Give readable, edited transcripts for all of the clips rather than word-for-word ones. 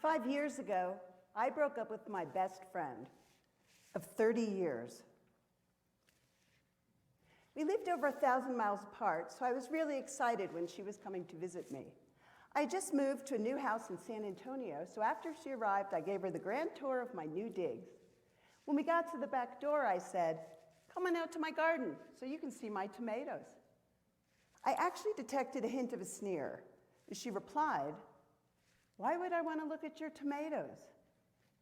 5 years ago, I broke up with my best friend of 30 years. We lived over 1,000 miles apart, so I was really excited when she was coming to visit me. I had just moved to a new house in San Antonio, so after she arrived, I gave her the grand tour of my new digs. When we got to the back door, I said, "Come on out to my garden so you can see my tomatoes." I actually detected a hint of a sneer as she replied, "Why would I want to look at your tomatoes?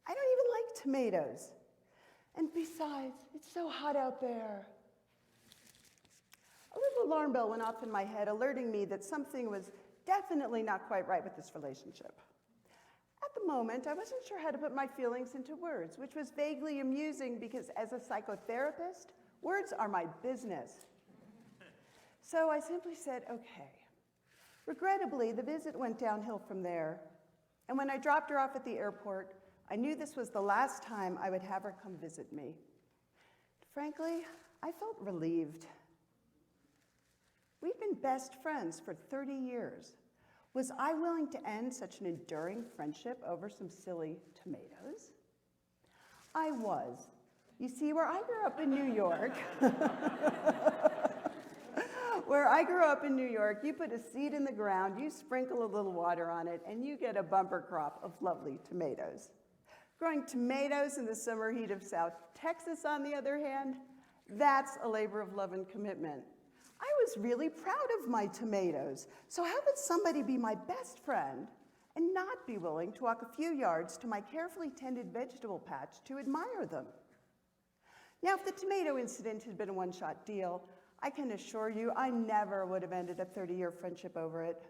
I don't even like tomatoes. And besides, it's so hot out there." A little alarm bell went off in my head, alerting me that something was definitely not quite right with this relationship. At the moment, I wasn't sure how to put my feelings into words, which was vaguely amusing because as a psychotherapist, words are my business. So I simply said, okay. Regrettably, the visit went downhill from there, and when I dropped her off at the airport, I knew this was the last time I would have her come visit me. Frankly, I felt relieved. We'd been best friends for 30 years. Was I willing to end such an enduring friendship over some silly tomatoes? I was. You see, where I grew up in New York, you put a seed in the ground, you sprinkle a little water on it, and you get a bumper crop of lovely tomatoes. Growing tomatoes in the summer heat of South Texas, on the other hand, that's a labor of love and commitment. I was really proud of my tomatoes, so how could somebody be my best friend and not be willing to walk a few yards to my carefully tended vegetable patch to admire them? Now, if the tomato incident had been a one-shot deal, I can assure you I never would have ended a 30-year friendship over it.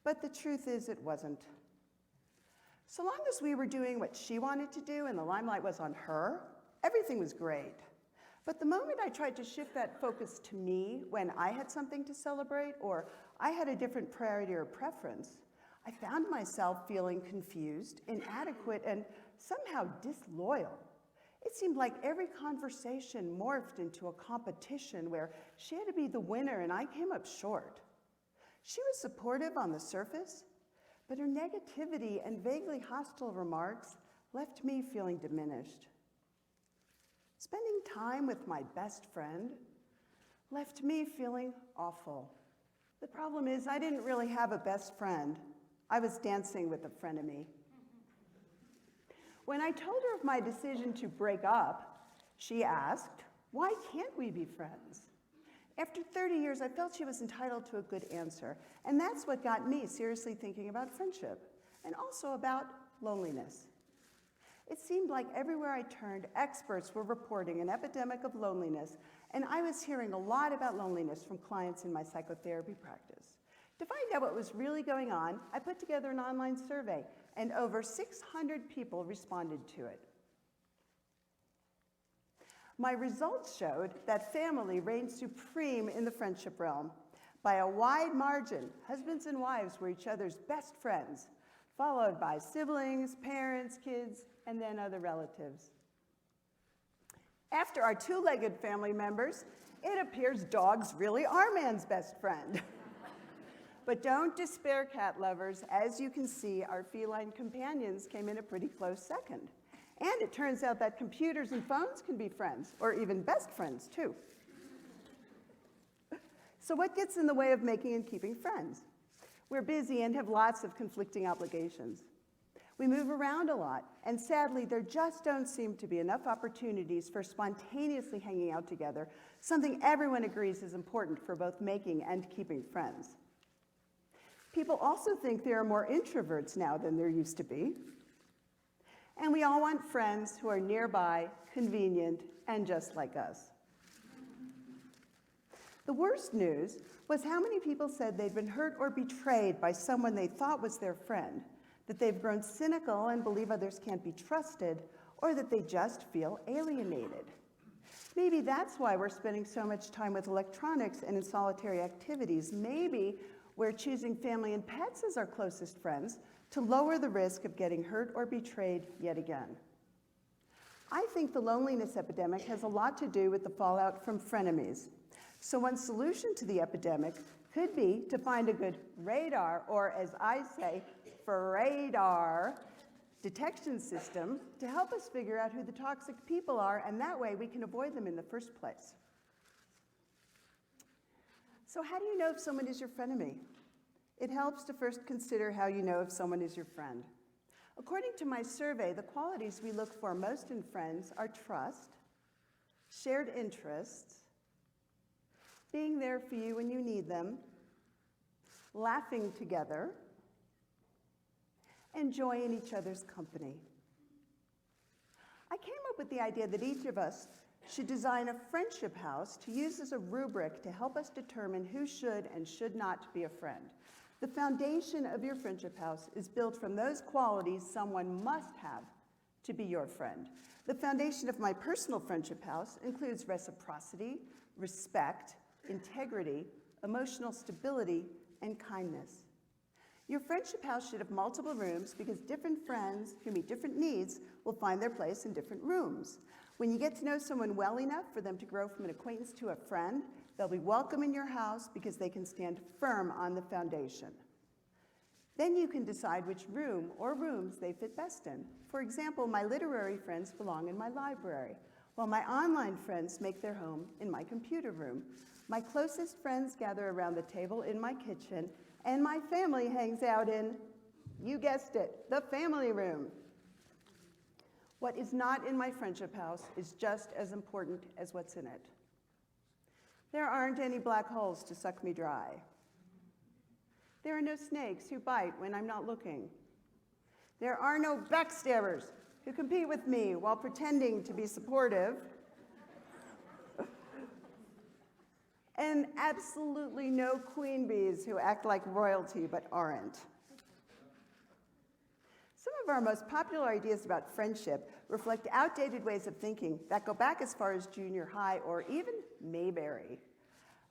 But the truth is, it wasn't. So long as we were doing what she wanted to do and the limelight was on her, everything was great. But the moment I tried to shift that focus to me when I had something to celebrate or I had a different priority or preference, I found myself feeling confused, inadequate, and somehow disloyal. It seemed like every conversation morphed into a competition where she had to be the winner and I came up short. She was supportive on the surface, but her negativity and vaguely hostile remarks left me feeling diminished. Spending time with my best friend left me feeling awful. The problem is I didn't really have a best friend. I was dancing with a frenemy. When I told her of my decision to break up, she asked, "Why can't we be friends?" After 30 years, I felt she was entitled to a good answer, and that's what got me seriously thinking about friendship, and also about loneliness. It seemed like everywhere I turned, experts were reporting an epidemic of loneliness, and I was hearing a lot about loneliness from clients in my psychotherapy practice. To find out what was really going on, I put together an online survey, and over 600 people responded to it. My results showed that family reigned supreme in the friendship realm. By a wide margin, husbands and wives were each other's best friends, followed by siblings, parents, kids, and then other relatives. After our two-legged family members, it appears dogs really are man's best friend. But don't despair, cat lovers. As you can see, our feline companions came in a pretty close second. And it turns out that computers and phones can be friends, or even best friends, too. So what gets in the way of making and keeping friends? We're busy and have lots of conflicting obligations. We move around a lot, and sadly, there just don't seem to be enough opportunities for spontaneously hanging out together, something everyone agrees is important for both making and keeping friends. People also think there are more introverts now than there used to be. And we all want friends who are nearby, convenient, and just like us. The worst news was how many people said they'd been hurt or betrayed by someone they thought was their friend, that they've grown cynical and believe others can't be trusted, or that they just feel alienated. Maybe that's why we're spending so much time with electronics and in solitary activities. Maybe we're choosing family and pets as our closest friends to lower the risk of getting hurt or betrayed yet again. I think the loneliness epidemic has a lot to do with the fallout from frenemies. So one solution to the epidemic could be to find a good radar, or as I say, for radar, detection system to help us figure out who the toxic people are, and that way we can avoid them in the first place. So how do you know if someone is your frenemy? It helps to first consider how you know if someone is your friend. According to my survey, the qualities we look for most in friends are trust, shared interests, being there for you when you need them, laughing together, and joy in each other's company. I came up with the idea that each of us should design a friendship house to use as a rubric to help us determine who should and should not be a friend. The foundation of your friendship house is built from those qualities someone must have to be your friend. The foundation of my personal friendship house includes reciprocity, respect, integrity, emotional stability, and kindness. Your friendship house should have multiple rooms because different friends who meet different needs will find their place in different rooms. When you get to know someone well enough for them to grow from an acquaintance to a friend, they'll be welcome in your house because they can stand firm on the foundation. Then you can decide which room or rooms they fit best in. For example, my literary friends belong in my library, while my online friends make their home in my computer room. My closest friends gather around the table in my kitchen, and my family hangs out in, you guessed it, the family room. What is not in my friendship house is just as important as what's in it. There aren't any black holes to suck me dry. There are no snakes who bite when I'm not looking. There are no backstabbers who compete with me while pretending to be supportive. And absolutely no queen bees who act like royalty but aren't. Some of our most popular ideas about friendship reflect outdated ways of thinking that go back as far as junior high or even Mayberry.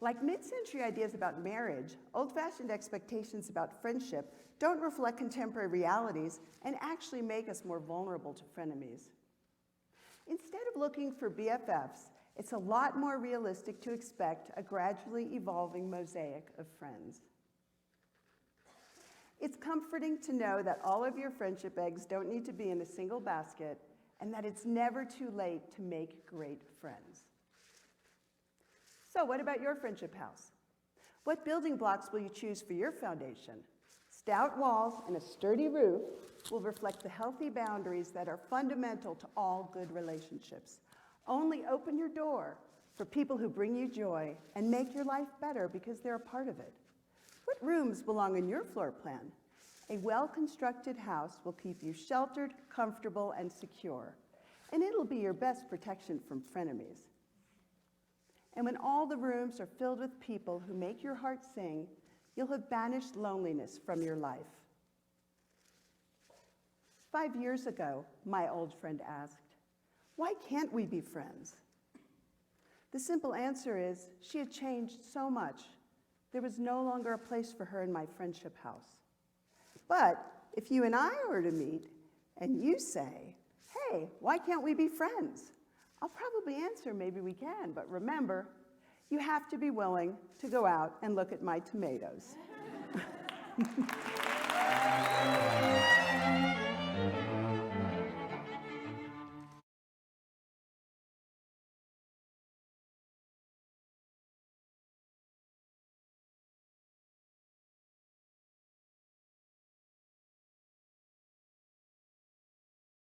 Like mid-century ideas about marriage, old-fashioned expectations about friendship don't reflect contemporary realities and actually make us more vulnerable to frenemies. Instead of looking for BFFs, it's a lot more realistic to expect a gradually evolving mosaic of friends. It's comforting to know that all of your friendship eggs don't need to be in a single basket and that it's never too late to make great friends. So what about your friendship house? What building blocks will you choose for your foundation? Stout walls and a sturdy roof will reflect the healthy boundaries that are fundamental to all good relationships. Only open your door for people who bring you joy and make your life better because they're a part of it. What rooms belong in your floor plan? A well-constructed house will keep you sheltered, comfortable, and secure, and it'll be your best protection from frenemies. And when all the rooms are filled with people who make your heart sing, you'll have banished loneliness from your life. 5 years ago, my old friend asked, "Why can't we be friends?" The simple answer is, she had changed so much. There was no longer a place for her in my friendship house. But if you and I were to meet and you say, "Hey, why can't we be friends?" I'll probably answer, maybe we can, but remember, you have to be willing to go out and look at my tomatoes.